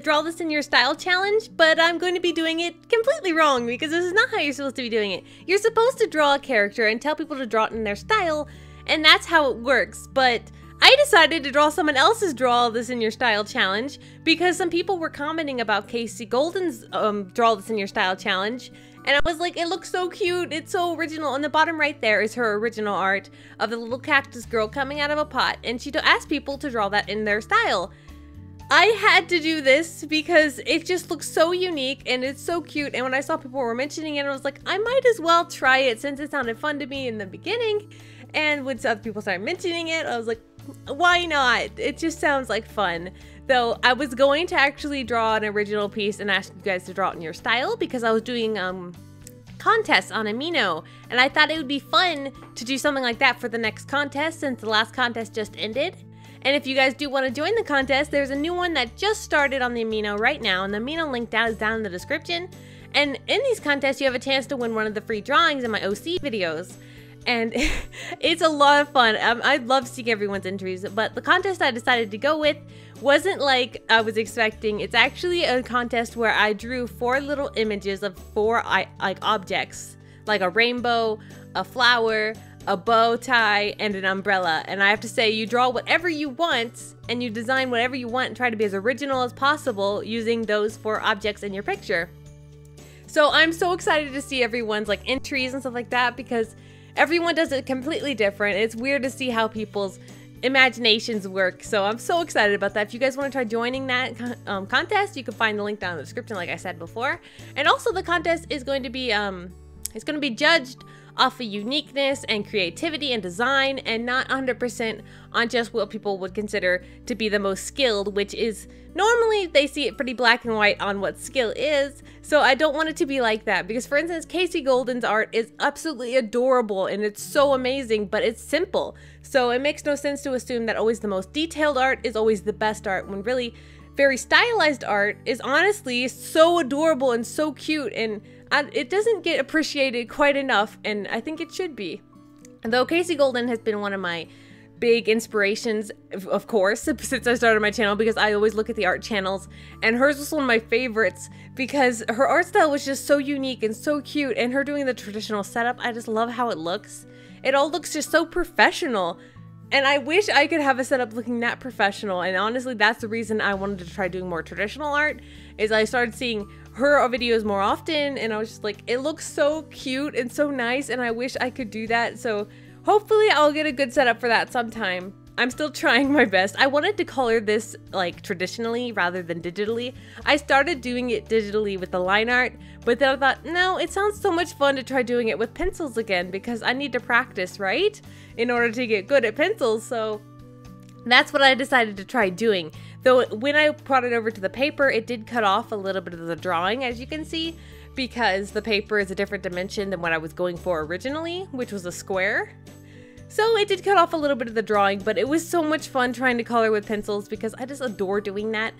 draw this in your style challenge, but I'm going to be doing it completely wrong because this is not how you're supposed to be doing it. You're supposed to draw a character and tell people to draw it in their style, and that's how it works. But I decided to draw someone else's draw this in your style challenge because some people were commenting about Casey Golden's draw this in your style challenge. And I was like, it looks so cute, it's so original. On the bottom right there is her original art of the little cactus girl coming out of a pot. And she asked people to draw that in their style. I had to do this because it just looks so unique and it's so cute. And when I saw people were mentioning it, I was like, I might as well try it since it sounded fun to me in the beginning. And when other people started mentioning it, I was like, why not? It just sounds like fun. Though I was going to actually draw an original piece and ask you guys to draw it in your style because I was doing contests on Amino, and I thought it would be fun to do something like that for the next contest since the last contest just ended. And if you guys do want to join the contest, there's a new one that just started on the Amino right now, and the Amino link is down in the description. And in these contests, you have a chance to win one of the free drawings in my OC videos. And it's a lot of fun. I love seeing everyone's entries, but the contest I decided to go with wasn't like I was expecting. It's actually a contest where I drew 4 little images of 4 objects, like a rainbow, a flower, a bow tie, and an umbrella. And I have to say, you draw whatever you want and you design whatever you want and try to be as original as possible using those 4 objects in your picture. So I'm so excited to see everyone's like entries and stuff like that because everyone does it completely different. It's weird to see how people's imaginations work. So I'm so excited about that. If you guys want to try joining that contest, you can find the link down in the description like I said before. And also the contest is going to be it's going to be judged off of uniqueness and creativity and design and not 100% on just what people would consider to be the most skilled, which is normally they see it pretty black and white on what skill is. So I don't want it to be like that because, for instance, Casey Golden's art is absolutely adorable and it's so amazing, but it's simple. So it makes no sense to assume that always the most detailed art is always the best art when really very stylized art is honestly so adorable and so cute, and it doesn't get appreciated quite enough, and I think it should be. And though Casey Golden has been one of my big inspirations, of course, since I started my channel, because I always look at the art channels, and hers was one of my favorites because her art style was just so unique and so cute, and her doing the traditional setup, I just love how it looks. It all looks just so professional. And I wish I could have a setup looking that professional, and honestly that's the reason I wanted to try doing more traditional art, is I started seeing her videos more often and I was just like, it looks so cute and so nice and I wish I could do that. So hopefully I'll get a good setup for that sometime. I'm still trying my best. I wanted to color this like traditionally rather than digitally. I started doing it digitally with the line art, but then I thought, no, it sounds so much fun to try doing it with pencils again because I need to practice, right? In order to get good at pencils. So that's what I decided to try doing. Though when I brought it over to the paper, it did cut off a little bit of the drawing, as you can see, because the paper is a different dimension than what I was going for originally, which was a square. So it did cut off a little bit of the drawing, but it was so much fun trying to color with pencils because I just adore doing that.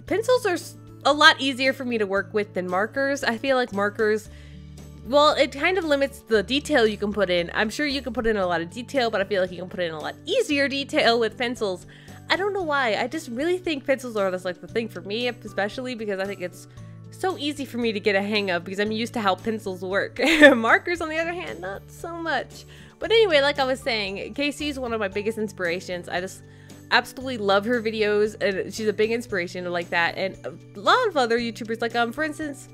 Pencils are a lot easier for me to work with than markers. I feel like markers, well, it kind of limits the detail you can put in. I'm sure you can put in a lot of detail, but I feel like you can put in a lot easier detail with pencils. I don't know why. I just really think pencils are just like the thing for me, especially because I think it's so easy for me to get a hang of because I'm used to how pencils work. Markers, on the other hand, not so much. But anyway, like I was saying, Casey is one of my biggest inspirations. I just absolutely love her videos, and she's a big inspiration like that. And a lot of other YouTubers, like for instance,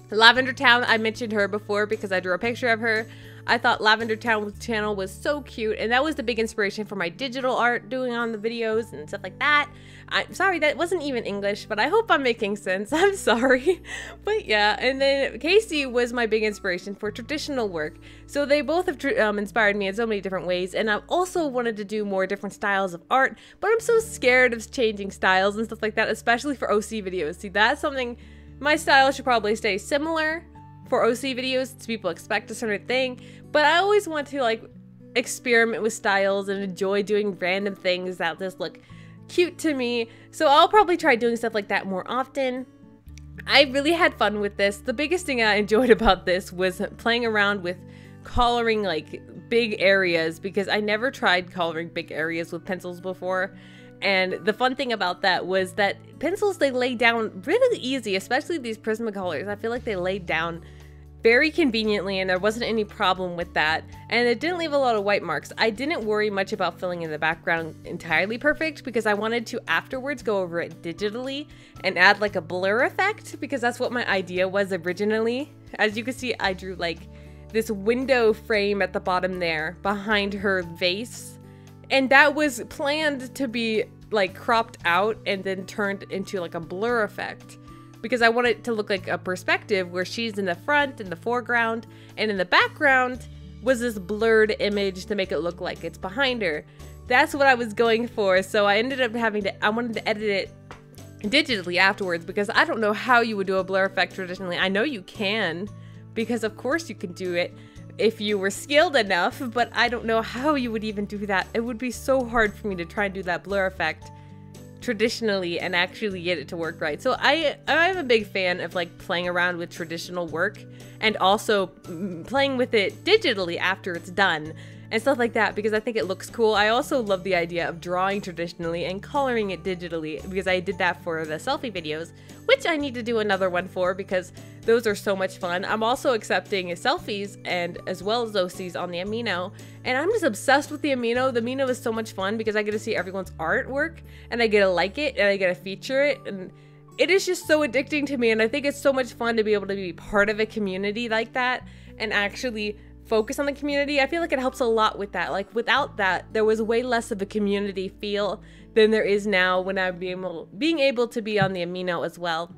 Lavender Town, I mentioned her before because I drew a picture of her. I thought Lavender Town's channel was so cute, and that was the big inspiration for my digital art doing on the videos and stuff like that. I'm sorry, that wasn't even English, but I hope I'm making sense. I'm sorry. But yeah, and then Casey was my big inspiration for traditional work. So they both have inspired me in so many different ways, and I've also wanted to do more different styles of art, but I'm so scared of changing styles and stuff like that, especially for OC videos. See, that's something, my style should probably stay similar for OC videos, so people expect a certain thing, but I always want to like experiment with styles and enjoy doing random things that just look cute to me. So I'll probably try doing stuff like that more often. I really had fun with this. The biggest thing I enjoyed about this was playing around with coloring like big areas because I never tried coloring big areas with pencils before. And the fun thing about that was that pencils, they lay down really easy, especially these Prismacolors. I feel like they laid down very conveniently, and there wasn't any problem with that. And it didn't leave a lot of white marks. I didn't worry much about filling in the background entirely perfect because I wanted to afterwards go over it digitally and add like a blur effect, because that's what my idea was originally. As you can see, I drew like this window frame at the bottom there behind her vase, and that was planned to be like cropped out and then turned into like a blur effect, because I want it to look like a perspective where she's in the front, in the foreground, and in the background was this blurred image to make it look like it's behind her. That's what I was going for, so I ended up I wanted to edit it digitally afterwards, because I don't know how you would do a blur effect traditionally. I know you can, because of course you can do it if you were skilled enough, but I don't know how you would even do that. It would be so hard for me to try and do that blur effect traditionally and actually get it to work right. So I'm a big fan of like playing around with traditional work and also playing with it digitally after it's done and stuff like that, because I think it looks cool. I also love the idea of drawing traditionally and coloring it digitally, because I did that for the selfie videos, which I need to do another one for because those are so much fun. I'm also accepting selfies and as well as OCs on the Amino, and I'm just obsessed with the Amino. The Amino is so much fun because I get to see everyone's artwork and I get to like it and I get to feature it, and it is just so addicting to me, and I think it's so much fun to be able to be part of a community like that and actually focus on the community. I feel like it helps a lot with that. Like without that, there was way less of a community feel than there is now when I'm being able to be on the Amino as well.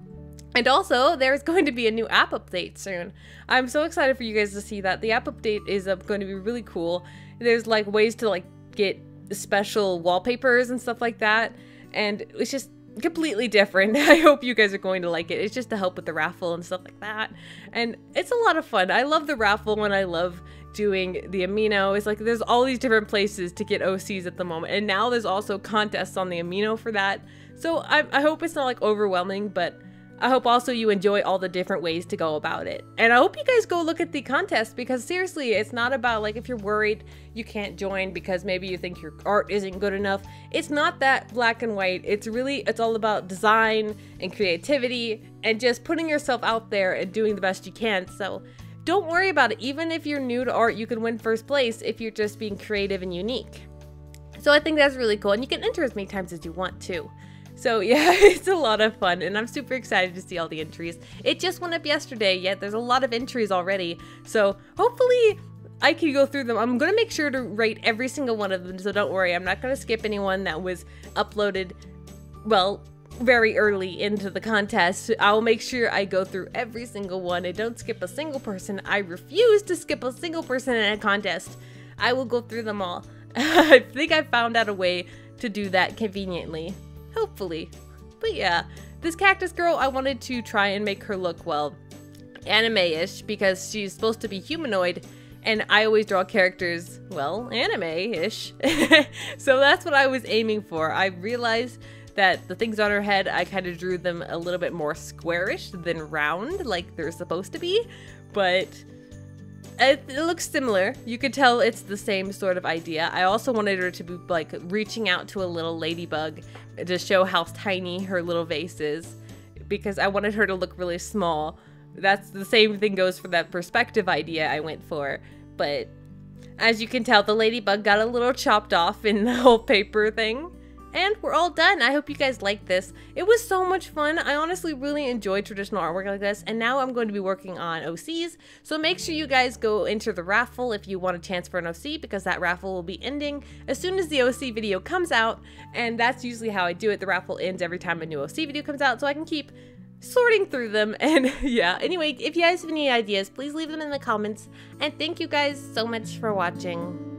And also, there's going to be a new app update soon. I'm so excited for you guys to see that. The app update is going to be really cool. There's like ways to like get special wallpapers and stuff like that, and it's just completely different. I hope you guys are going to like it. It's just to help with the raffle and stuff like that, and it's a lot of fun. I love the raffle and I love doing the Amino. It's like there's all these different places to get OCs at the moment, and now there's also contests on the Amino for that. So I hope it's not like overwhelming, but I hope also you enjoy all the different ways to go about it. And I hope you guys go look at the contest, because seriously, it's not about like if you're worried you can't join because maybe you think your art isn't good enough. It's not that black and white. It's all about design and creativity and just putting yourself out there and doing the best you can. So don't worry about it. Even if you're new to art, you can win first place if you're just being creative and unique. So I think that's really cool, and you can enter as many times as you want too. So yeah, it's a lot of fun, and I'm super excited to see all the entries. It just went up yesterday, yet there's a lot of entries already, so hopefully I can go through them. I'm going to make sure to rate every single one of them, so don't worry. I'm not going to skip anyone that was uploaded, well, very early into the contest. I'll make sure I go through every single one. I don't skip a single person. I refuse to skip a single person in a contest. I will go through them all. I think I found out a way to do that conveniently. Hopefully. But yeah, this cactus girl, I wanted to try and make her look, well, anime-ish, because she's supposed to be humanoid, and I always draw characters, well, anime-ish. So that's what I was aiming for. I realized that the things on her head, I kind of drew them a little bit more squarish than round, like they're supposed to be, but it looks similar. You could tell it's the same sort of idea. I also wanted her to be like reaching out to a little ladybug to show how tiny her little vase is, because I wanted her to look really small. That's the same thing goes for that perspective idea I went for, but as you can tell, the ladybug got a little chopped off in the whole paper thing. And we're all done. I hope you guys liked this. It was so much fun. I honestly really enjoyed traditional artwork like this, and now I'm going to be working on OCs. So make sure you guys go enter the raffle if you want a chance for an OC, because that raffle will be ending as soon as the OC video comes out, and that's usually how I do it. The raffle ends every time a new OC video comes out, so I can keep sorting through them. And yeah, anyway, if you guys have any ideas, please leave them in the comments, and thank you guys so much for watching.